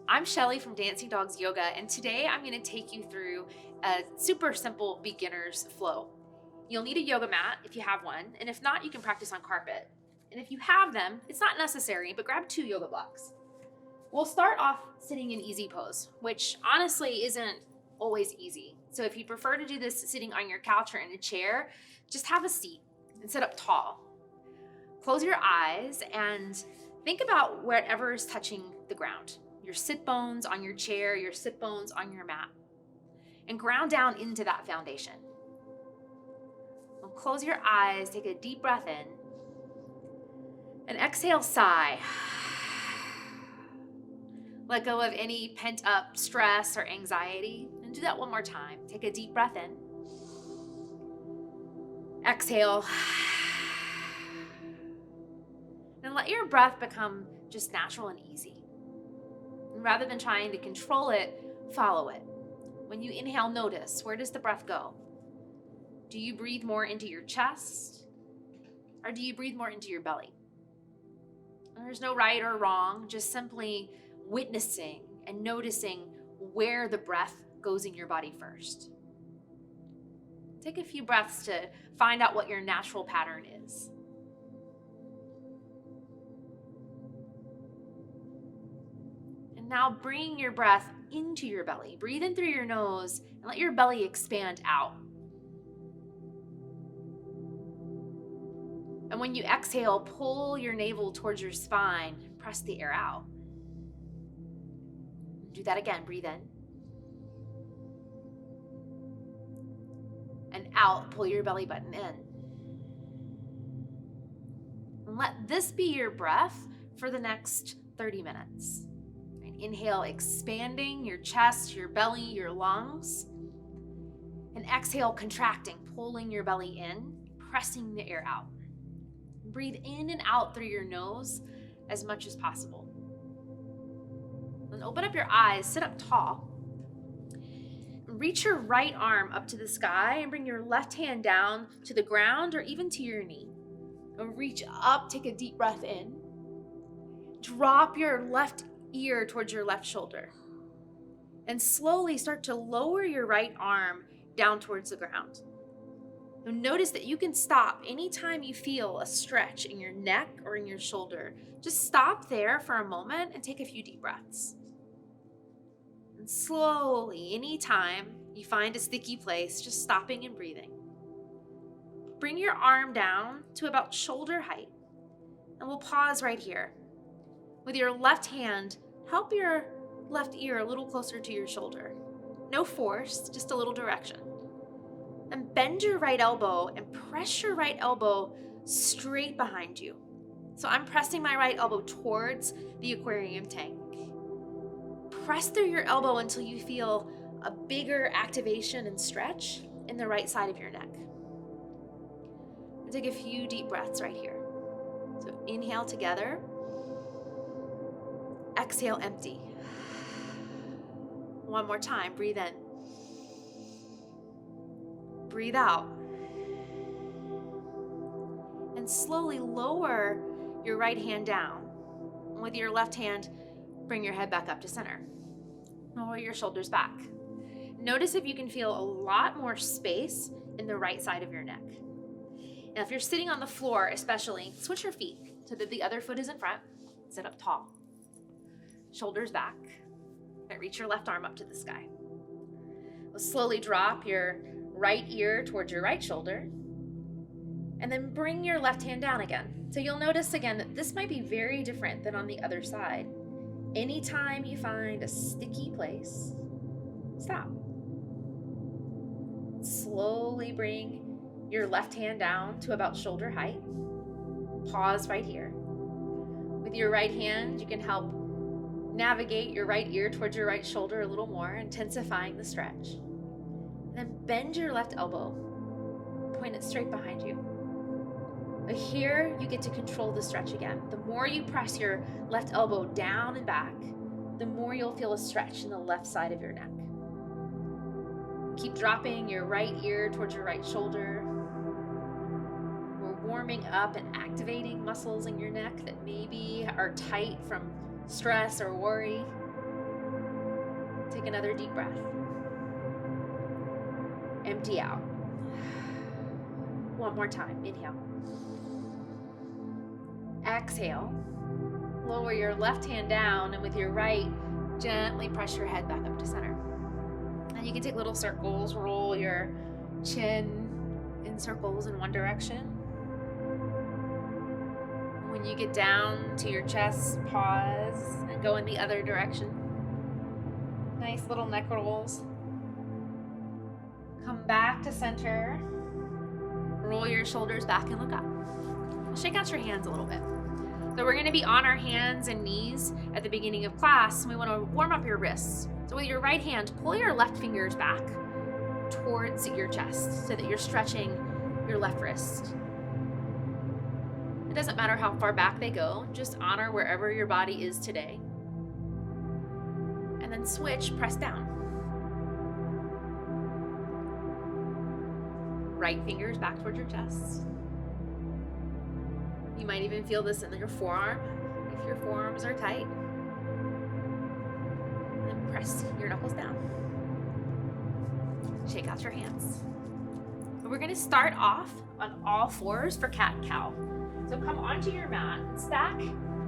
I'm Shelly from Dancing Dogs Yoga, and today I'm going to take you through a super simple beginner's flow. You'll need a yoga mat if you have one, and if not, you can practice on carpet. And if you have them, it's not necessary, but grab 2 yoga blocks. We'll start off sitting in easy pose, which honestly isn't always easy. So if you prefer to do this sitting on your couch or in a chair, just have a seat and sit up tall. Close your eyes and think about whatever is touching the ground. Your sit bones on your chair, your sit bones on your mat. And ground down into that foundation. Well, close your eyes, take a deep breath in. And exhale, sigh. Let go of any pent up stress or anxiety. And do that one more time. Take a deep breath in. Exhale. And let your breath become just natural and easy. And rather than trying to control it, follow it. When you inhale, notice, where does the breath go? Do you breathe more into your chest? Or do you breathe more into your belly? And there's no right or wrong, just simply witnessing and noticing where the breath goes in your body first. Take a few breaths to find out what your natural pattern is. And now bring your breath into your belly. Breathe in through your nose and let your belly expand out. And when you exhale, pull your navel towards your spine. Press the air out. Do that again. Breathe in. And out. Pull your belly button in. And let this be your breath for the next 30 minutes. And inhale, expanding your chest, your belly, your lungs. And exhale, contracting, pulling your belly in, pressing the air out. Breathe in and out through your nose as much as possible. Then open up your eyes, sit up tall. Reach your right arm up to the sky and bring your left hand down to the ground or even to your knee. And reach up, take a deep breath in. Drop your left ear towards your left shoulder. And slowly start to lower your right arm down towards the ground. And notice that you can stop anytime you feel a stretch in your neck or in your shoulder. Just stop there for a moment and take a few deep breaths. And slowly, anytime you find a sticky place, just stopping and breathing. Bring your arm down to about shoulder height. And we'll pause right here. With your left hand, help your left ear a little closer to your shoulder. No force, just a little direction. And bend your right elbow and press your right elbow straight behind you. So I'm pressing my right elbow towards the aquarium tank. Press through your elbow until you feel a bigger activation and stretch in the right side of your neck. And take a few deep breaths right here. So inhale together. Exhale, empty. One more time, breathe in. Breathe out. And slowly lower your right hand down. And with your left hand, bring your head back up to center. Lower your shoulders back. Notice if you can feel a lot more space in the right side of your neck. Now, if you're sitting on the floor, especially, switch your feet so that the other foot is in front. Sit up tall. Shoulders back. And reach your left arm up to the sky. We'll slowly drop your right ear towards your right shoulder. And then bring your left hand down again. So you'll notice again that this might be very different than on the other side. Anytime you find a sticky place, stop. Slowly bring your left hand down to about shoulder height. Pause right here. With your right hand, you can help navigate your right ear towards your right shoulder a little more, intensifying the stretch. And then bend your left elbow, point it straight behind you. But here, you get to control the stretch again. The more you press your left elbow down and back, the more you'll feel a stretch in the left side of your neck. Keep dropping your right ear towards your right shoulder. We're warming up and activating muscles in your neck that maybe are tight from stress or worry. Take another deep breath. Empty out. One more time. Inhale. Exhale. Lower your left hand down, and with your right, gently press your head back up to center. And you can take little circles, roll your chin in circles in one direction. When you get down to your chest, pause and go in the other direction. Nice little neck rolls. Come back to center. Roll your shoulders back and look up. Shake out your hands a little bit. So we're going to be on our hands and knees at the beginning of class, and we want to warm up your wrists. So with your right hand, pull your left fingers back towards your chest so that you're stretching your left wrist. It doesn't matter how far back they go, just honor wherever your body is today. And then switch, press down. Right fingers back towards your chest. You might even feel this in your forearm, if your forearms are tight. And then press your knuckles down. Shake out your hands. And we're gonna start off on all fours for cat and cow. So come onto your mat, stack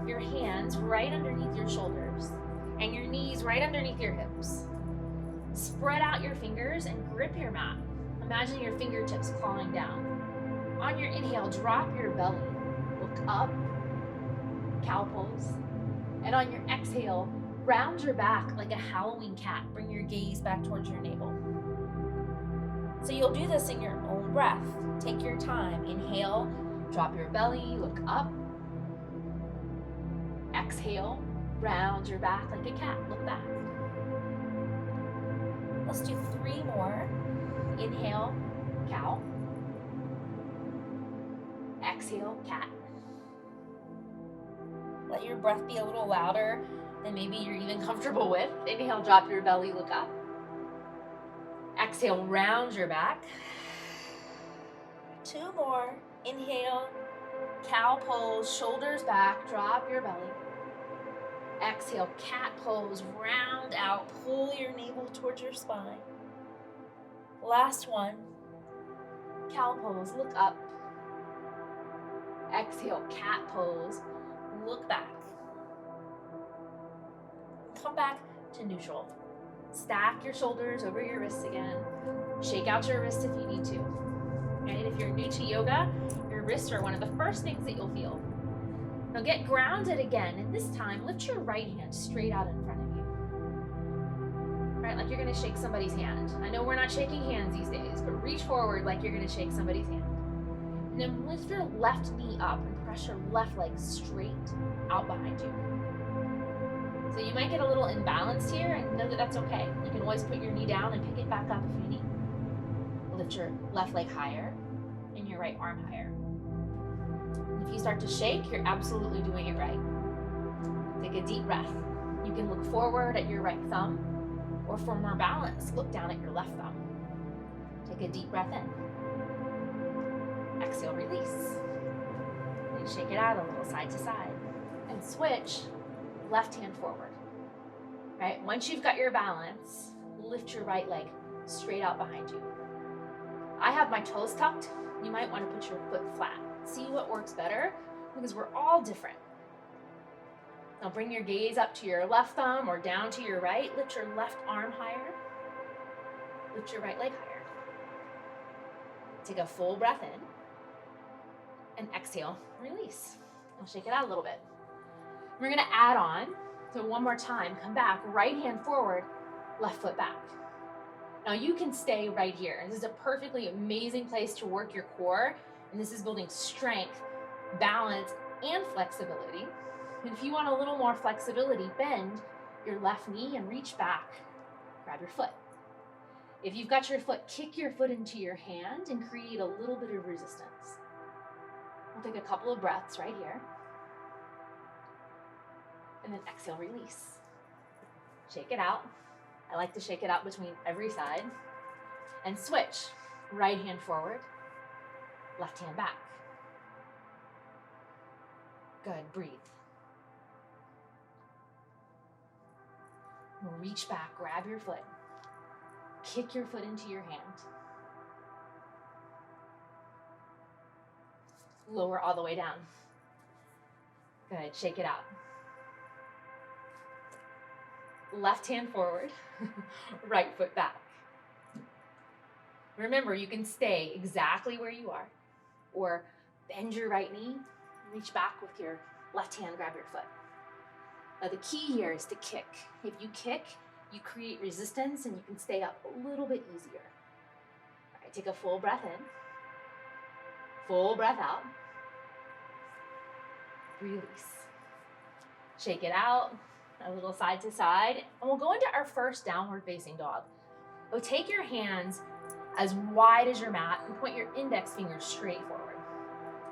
your hands right underneath your shoulders and your knees right underneath your hips. Spread out your fingers and grip your mat. Imagine your fingertips clawing down. On your inhale, drop your belly. Look up, cow pose. And on your exhale, round your back like a Halloween cat. Bring your gaze back towards your navel. So you'll do this in your own breath. Take your time. Inhale, drop your belly, look up. Exhale, round your back like a cat, look back. Let's do 3 more. Inhale, cow. Exhale, cat. Let your breath be a little louder than maybe you're even comfortable with. Inhale, drop your belly, look up. Exhale, round your back. 2 more. Inhale, cow pose, shoulders back, drop your belly. Exhale, cat pose, round out, pull your navel towards your spine. Last one, cow pose, look up. Exhale, cat pose, look back. Come back to neutral. Stack your shoulders over your wrists again. Shake out your wrists if you need to. And if you're new to yoga, your wrists are one of the first things that you'll feel. Now get grounded again, and this time lift your right hand straight out in front of you. Right, like you're gonna shake somebody's hand. I know we're not shaking hands these days, but reach forward like you're gonna shake somebody's hand. And then lift your left knee up and press your left leg straight out behind you. So you might get a little imbalanced here, and know that that's okay. You can always put your knee down and pick it back up if you need. Lift your left leg higher and your right arm higher. If you start to shake, you're absolutely doing it right. Take a deep breath. You can look forward at your right thumb, or for more balance, look down at your left thumb. Take a deep breath in. Exhale, release. And shake it out a little side to side. And switch, left hand forward. Right? Once you've got your balance, lift your right leg straight out behind you. I have my toes tucked. You might want to put your foot flat. See what works better, because we're all different. Now bring your gaze up to your left thumb or down to your right. Lift your left arm higher. Lift your right leg higher. Take a full breath in. And exhale, release. I'll shake it out a little bit. We're gonna add on, so one more time, come back, right hand forward, left foot back. Now you can stay right here. This is a perfectly amazing place to work your core, and this is building strength, balance, and flexibility. And if you want a little more flexibility, bend your left knee and reach back, grab your foot. If you've got your foot, kick your foot into your hand and create a little bit of resistance. We'll take a couple of breaths right here. And then exhale, release. Shake it out. I like to shake it out between every side. And switch. Right hand forward, left hand back. Good, breathe. Reach back, grab your foot. Kick your foot into your hand. Lower all the way down. Good, shake it out. Left hand forward, right foot back. Remember, you can stay exactly where you are, or bend your right knee, reach back with your left hand, grab your foot. Now the key here is to kick. If you kick, you create resistance and you can stay up a little bit easier. All right, take a full breath in, full breath out. Release. Shake it out, a little side to side, and we'll go into our first downward facing dog. So take your hands as wide as your mat and point your index finger straight forward.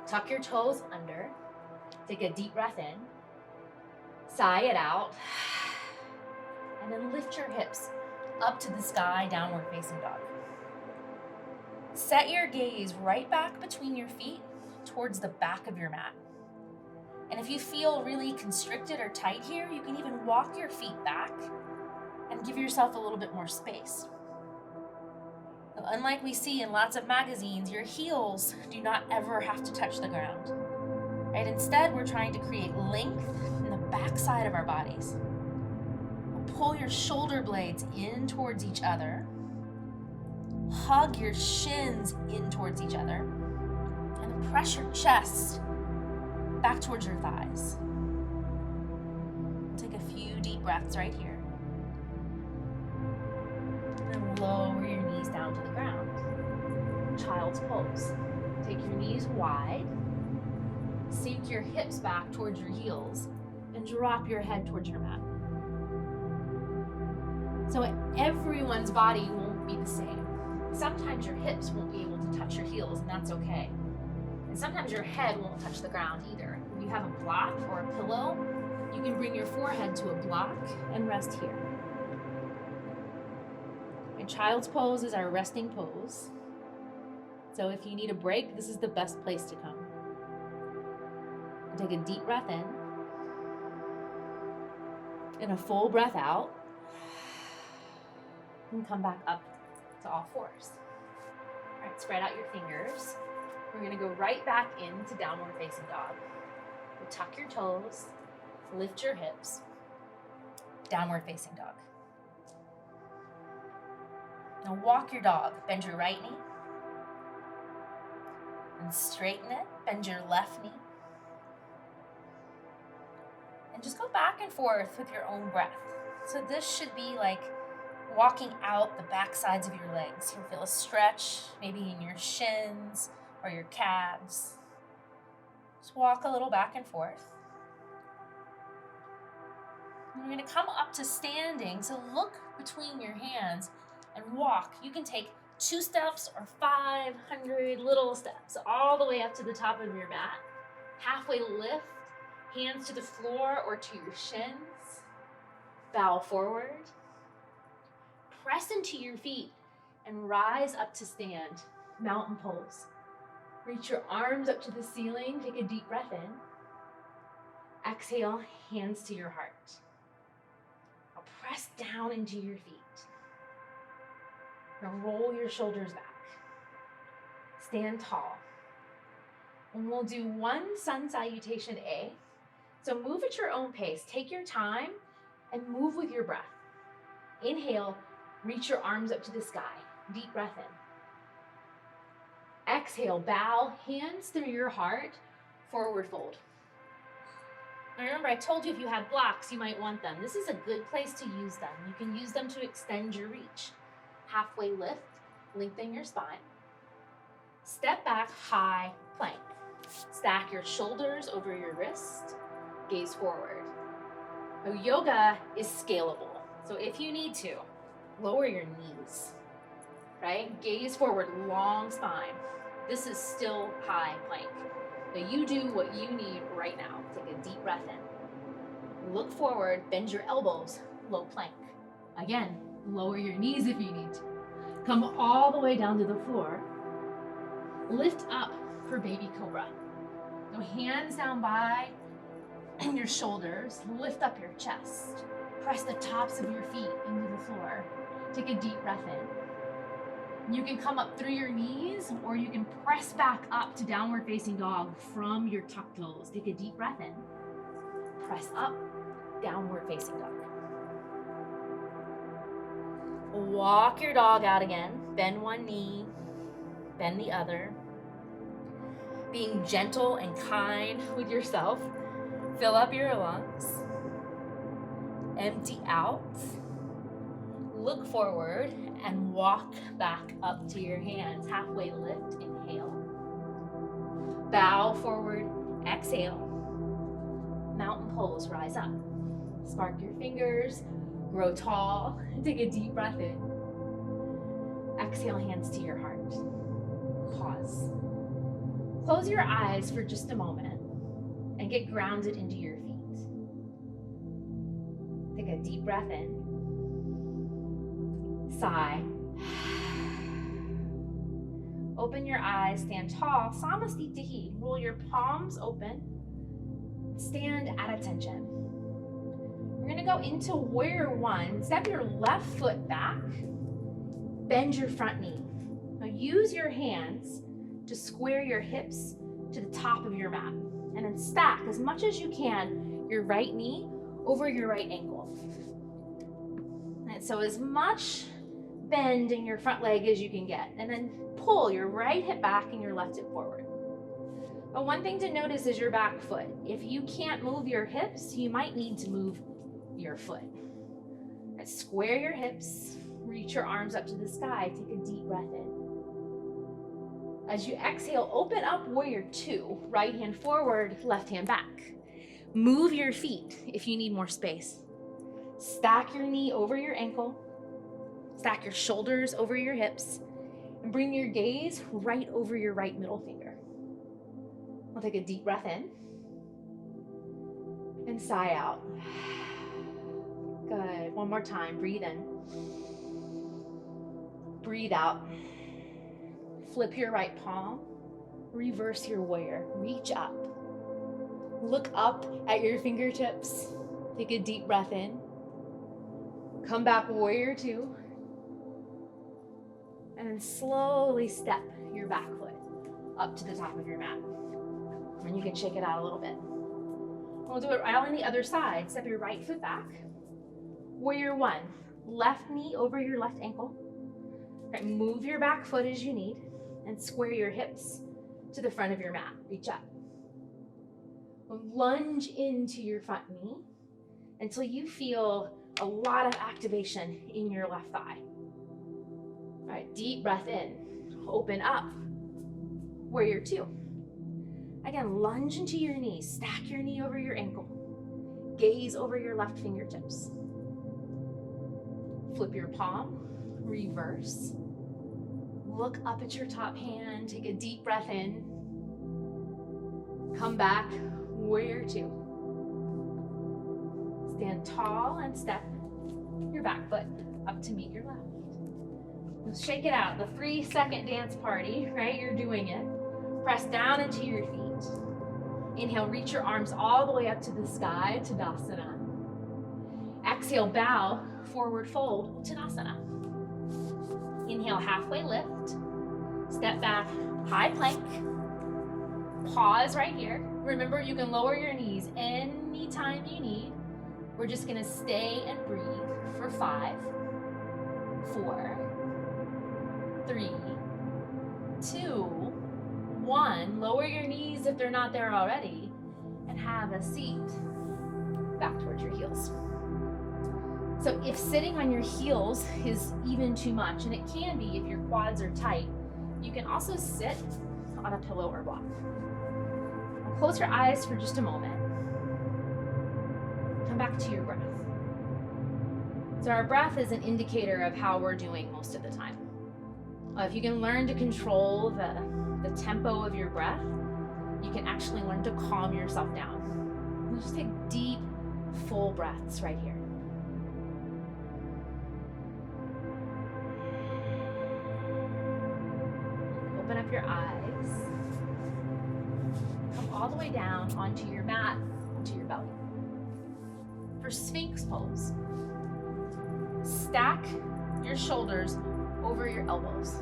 Tuck your toes under, take a deep breath in, sigh it out, and then lift your hips up to the sky, downward facing dog. Set your gaze right back between your feet towards the back of your mat. And if you feel really constricted or tight here, you can even walk your feet back and give yourself a little bit more space. Now, unlike we see in lots of magazines, your heels do not ever have to touch the ground. Right? Instead, we're trying to create length in the backside of our bodies. We'll pull your shoulder blades in towards each other. Hug your shins in towards each other. And then press your chest back towards your thighs. Take a few deep breaths right here. And lower your knees down to the ground. Child's pose. Take your knees wide. Sink your hips back towards your heels and drop your head towards your mat. So everyone's body won't be the same. Sometimes your hips won't be able to touch your heels, and that's okay. And sometimes your head won't touch the ground either. If you have a block or a pillow, you can bring your forehead to a block and rest here. And child's pose is our resting pose. So if you need a break, this is the best place to come. Take a deep breath in and a full breath out, and come back up to all fours. All right, spread out your fingers. We're gonna go right back into downward facing dog. We'll tuck your toes, lift your hips, downward facing dog. Now walk your dog, bend your right knee, and straighten it, bend your left knee. And just go back and forth with your own breath. So this should be like walking out the back sides of your legs. You'll feel a stretch, maybe in your shins or your calves. Just walk a little back and forth. And you're gonna come up to standing, so look between your hands and walk. You can take 2 steps or 500 little steps all the way up to the top of your mat. Halfway lift, hands to the floor or to your shins. Bow forward. Press into your feet and rise up to stand. Mountain pose. Reach your arms up to the ceiling. Take a deep breath in. Exhale, hands to your heart. Now press down into your feet. Now roll your shoulders back. Stand tall. And we'll do 1 sun salutation A. So move at your own pace. Take your time and move with your breath. Inhale, reach your arms up to the sky. Deep breath in. Exhale, bow, hands through your heart, forward fold. Now remember, I told you if you had blocks, you might want them. This is a good place to use them. You can use them to extend your reach. Halfway lift, lengthen your spine. Step back, high plank. Stack your shoulders over your wrist. Gaze forward. Now, yoga is scalable. So if you need to, lower your knees, right? Gaze forward, long spine. This is still high plank. Now you do what you need right now. Take a deep breath in. Look forward, bend your elbows, low plank. Again, lower your knees if you need to. Come all the way down to the floor. Lift up for baby cobra. So hands down by your shoulders, lift up your chest. Press the tops of your feet into the floor. Take a deep breath in. You can come up through your knees, or you can press back up to downward facing dog from your tucked toes. Take a deep breath in. Press up, downward facing dog. Walk your dog out again. Bend one knee, bend the other. Being gentle and kind with yourself. Fill up your lungs. Empty out. Look forward and walk back up to your hands. Halfway lift, inhale. Bow forward, exhale. Mountain pose, rise up. Spark your fingers, grow tall. Take a deep breath in. Exhale, hands to your heart. Pause. Close your eyes for just a moment and get grounded into your feet. Take a deep breath in. Sigh. Open your eyes, stand tall, Samasthiti. Roll your palms open. Stand at attention. We're gonna go into warrior one. Step your left foot back. Bend your front knee. Now use your hands to square your hips to the top of your mat. And then stack as much as you can your right knee over your right ankle. And so as much bend in your front leg as you can get. And then pull your right hip back and your left hip forward. But one thing to notice is your back foot. If you can't move your hips, you might need to move your foot. And square your hips, reach your arms up to the sky, take a deep breath in. As you exhale, open up warrior two, right hand forward, left hand back. Move your feet if you need more space. Stack your knee over your ankle, stack your shoulders over your hips, and bring your gaze right over your right middle finger. We'll take a deep breath in and sigh out. Good. One more time. Breathe in. Breathe out. Flip your right palm. Reverse your warrior. Reach up. Look up at your fingertips. Take a deep breath in. Come back, warrior two. And then slowly step your back foot up to the top of your mat. And you can shake it out a little bit. We'll do it right on the other side. Step your right foot back. Warrior one. Left knee over your left ankle. Right, move your back foot as you need and square your hips to the front of your mat. Reach up. Lunge into your front knee until you feel a lot of activation in your left thigh. All right, deep breath in. Open up. Warrior two. Again, lunge into your knee. Stack your knee over your ankle. Gaze over your left fingertips. Flip your palm. Reverse. Look up at your top hand. Take a deep breath in. Come back. Warrior two. Stand tall and step your back foot up to meet your left. Let's shake it out. The 3-second dance party, right? You're doing it. Press down into your feet. Inhale, reach your arms all the way up to the sky, Tadasana. Exhale, bow, forward fold, Uttanasana. Inhale, halfway lift. Step back, high plank. Pause right here. Remember, you can lower your knees anytime you need. We're just gonna stay and breathe for 5, 4, 3, 2, 1. Lower your knees if they're not there already, and have a seat back towards your heels. So if sitting on your heels is even too much, and it can be if your quads are tight, you can also sit on a pillow or block. Close your eyes for just a moment. Come back to your breath. So our breath is an indicator of how we're doing most of the time. If you can learn to control the tempo of your breath, you can actually learn to calm yourself down. We'll just take deep, full breaths right here. Open up your eyes. Come all the way down onto your mat. to your belly. For Sphinx Pose, stack your shoulders over your elbows.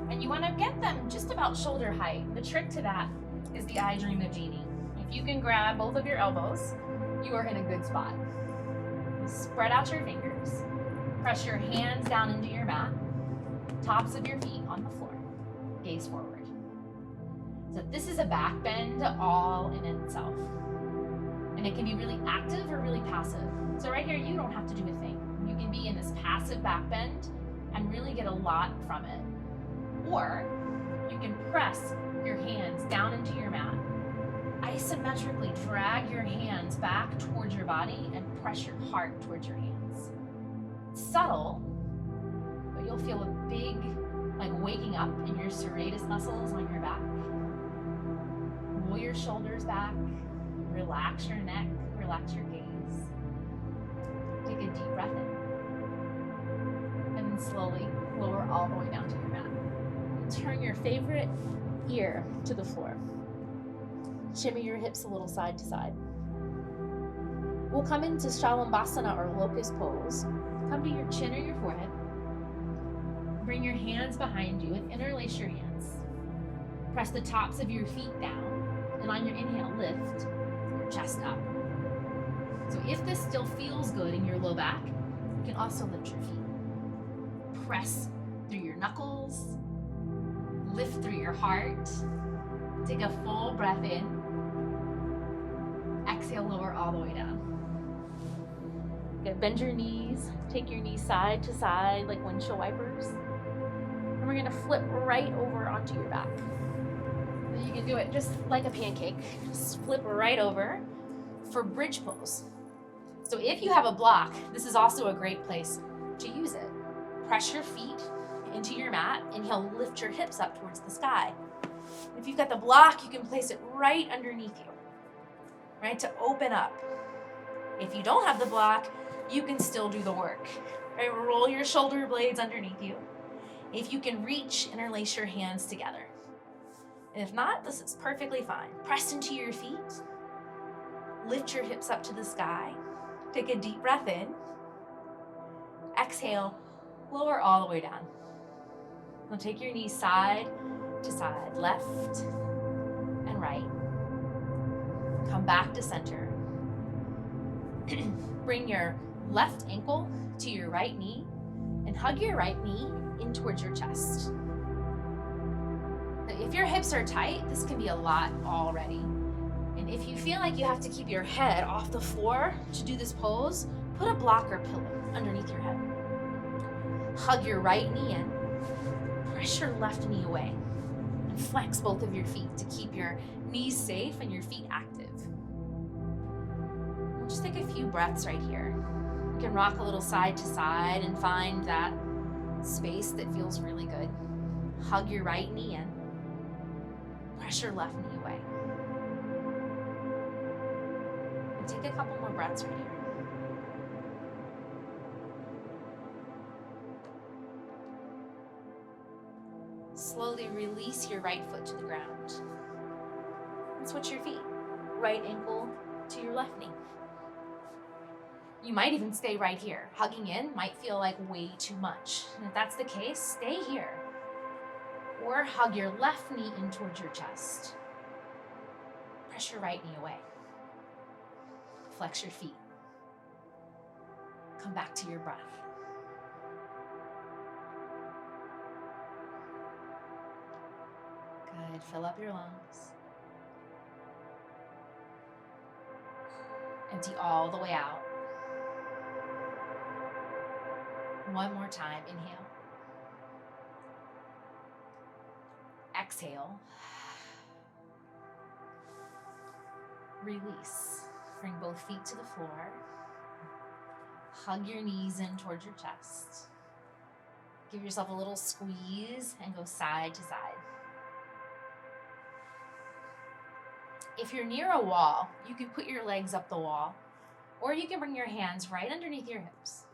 And you want to get them just about shoulder height. The trick to that is the I Dream of Genie. If you can grab both of your elbows, you are in a good spot. Spread out your fingers. Press your hands down into your mat. Tops of your feet on the floor. Gaze forward. So this is a back bend all in itself. And it can be really active or really passive. So right here, you don't have to do a thing. You can be in this passive back bend and really get a lot from it. Or you can press your hands down into your mat. Isometrically drag your hands back towards your body and press your heart towards your hands. It's subtle, but you'll feel a big, like waking up in your serratus muscles on your back. Roll your shoulders back, relax your neck, relax your gaze. Take a deep breath in. And then slowly lower all the way down to your mat. Turn your favorite ear to the floor. Shimmy your hips a little side to side. We'll come into Shalambhasana or locust pose. Come to your chin or your forehead. Bring your hands behind you and interlace your hands. Press the tops of your feet down, and on your inhale, lift your chest up. So if this still feels good in your low back, you can also lift your feet. Press through your knuckles. Lift through your heart. Take a full breath in. Exhale, lower all the way down. Good. Bend your knees. Take your knees side to side like windshield wipers. And we're gonna flip right over onto your back. And you can do it just like a pancake. Just flip right over for bridge pose. So if you have a block, this is also a great place to use it. Press your feet into your mat. Inhale, lift your hips up towards the sky. If you've got the block, you can place it right underneath you, right, to open up. If you don't have the block, you can still do the work. Right? Roll your shoulder blades underneath you. If you can reach, interlace your hands together. And if not, this is perfectly fine. Press into your feet. Lift your hips up to the sky. Take a deep breath in. Exhale, lower all the way down. Now take your knees side to side, left and right. Come back to center. Bring your left ankle to your right knee and hug your right knee in towards your chest. Now, if your hips are tight, this can be a lot already. And if you feel like you have to keep your head off the floor to do this pose, put a block or pillow underneath your head. Hug your right knee in. Press your left knee away. And flex both of your feet to keep your knees safe and your feet active. We'll just take a few breaths right here. You can rock a little side to side and find that space that feels really good. Hug your right knee in. Press your left knee away. And take a couple more breaths right here. Slowly release your right foot to the ground. And switch your feet. Right ankle to your left knee. You might even stay right here. Hugging in might feel like way too much. And if that's the case, stay here. Or hug your left knee in towards your chest. Press your right knee away. Flex your feet. Come back to your breath. Good. Fill up your lungs. Empty all the way out. One more time. Inhale. Exhale. Release. Bring both feet to the floor. Hug your knees in towards your chest. Give yourself a little squeeze and go side to side. If you're near a wall, you can put your legs up the wall, or you can bring your hands right underneath your hips.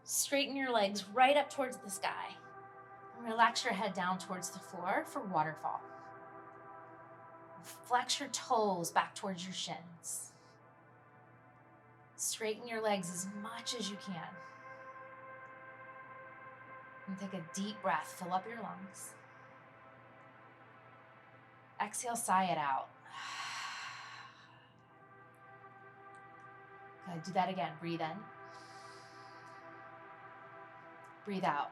Straighten your legs right up towards the sky. And relax your head down towards the floor for waterfall. Flex your toes back towards your shins. Straighten your legs as much as you can. And take a deep breath, fill up your lungs. Exhale, sigh it out. Good, do that again. Breathe in. Breathe out.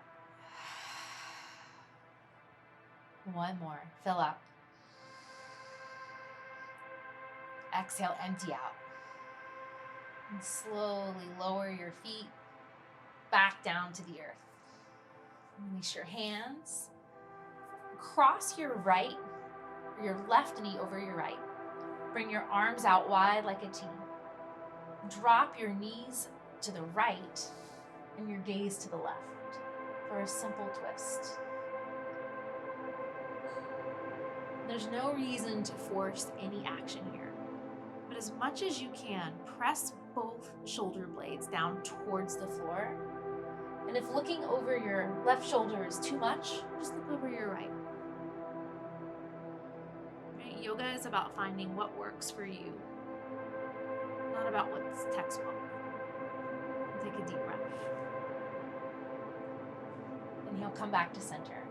One more, fill up. Exhale, empty out. And slowly lower your feet back down to the earth. Release your hands. Cross your left knee over your right. Bring your arms out wide like a T. Drop your knees to the right and your gaze to the left for a simple twist. There's no reason to force any action here, but as much as you can, press both shoulder blades down towards the floor. And if looking over your left shoulder is too much, just look over your right. Right? Yoga is about finding what works for you, not about what's textbook. Take a deep breath. Inhale, come back to center.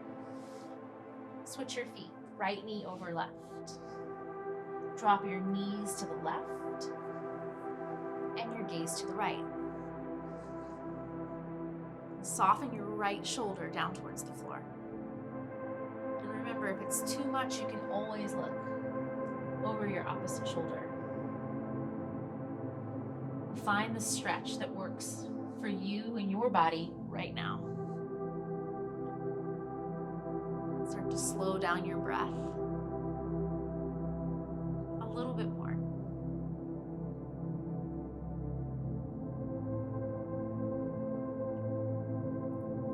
Switch your feet. Right knee over left. Drop your knees to the left and your gaze to the right. Soften your right shoulder down towards the floor. And remember, if it's too much, you can always look over your opposite shoulder. Find the stretch that works for you and your body right now. Start to slow down your breath a little bit more.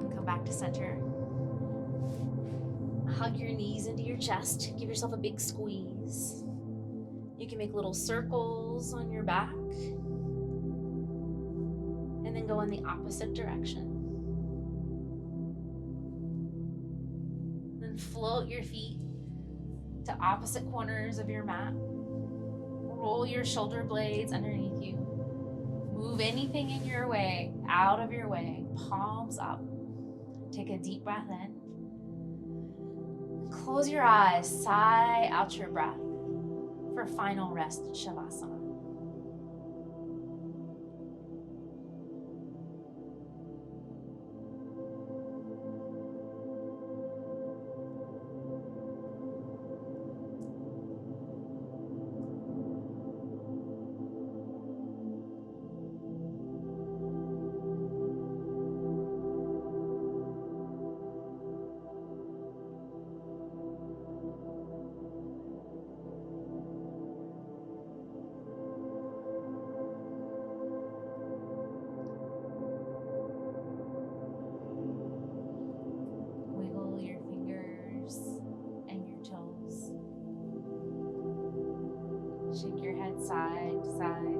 And come back to center. Hug your knees into your chest. Give yourself a big squeeze. You can make little circles on your back and then go in the opposite direction. Float your feet to opposite corners of your mat. Roll your shoulder blades underneath you. Move anything in your way, out of your way, palms up. Take a deep breath in. Close your eyes, sigh out your breath for final rest in Shavasana. Shake your head side to side.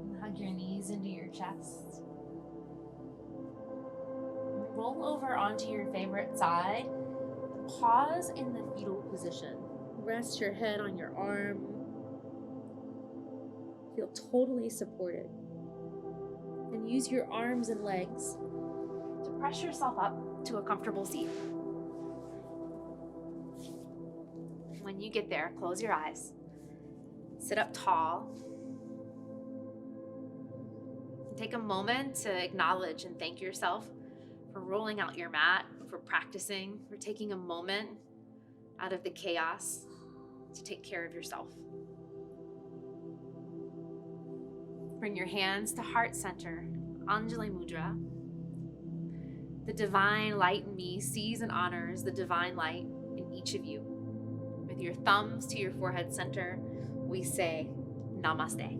And hug your knees into your chest. Roll over onto your favorite side. Pause in the fetal position. Rest your head on your arm. Feel totally supported. And use your arms and legs to press yourself up to a comfortable seat. When you get there, close your eyes. Sit up tall. Take a moment to acknowledge and thank yourself for rolling out your mat, for practicing, for taking a moment out of the chaos to take care of yourself. Bring your hands to heart center, Anjali Mudra. The divine light in me sees and honors the divine light in each of you. With your thumbs to your forehead center, we say Namaste.